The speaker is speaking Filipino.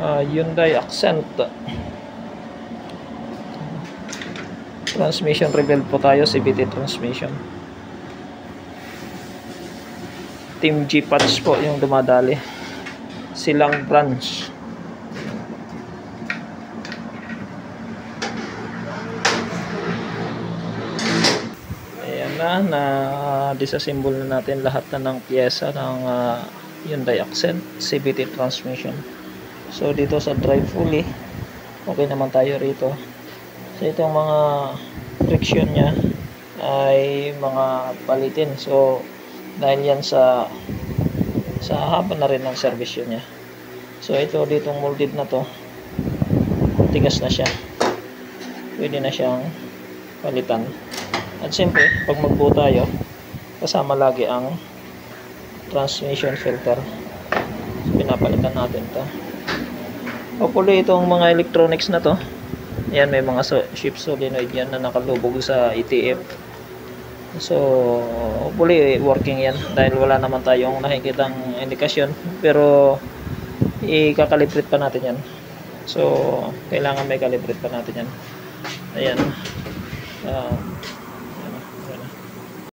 Hyundai Accent. Transmission rebuild po tayo, CVT transmission. Team G patch po yung dumadali. Silang branch. Ayan na disassemble na natin lahat na ng pyesa ng Hyundai Accent CVT transmission. So dito sa drive fully, okay naman tayo rito. So itong mga friction nya ay mga palitin. So dahil yan sa haba na rin ng service nya. So ito ditong molded na to, tigas na siya, pwede na siyang palitan. At siyempre pag magbuo tayo, kasama lagi ang transmission filter. So, pinapalitan natin to. Hopefully itong mga electronics na to, yan, may mga shift solenoid yan na nakalubog sa ETF. So hopefully working yan, dahil wala naman tayong nakikitang indikasyon, pero i-calibrate pa natin yan. So kailangan may calibrate pa natin yan. Ayan.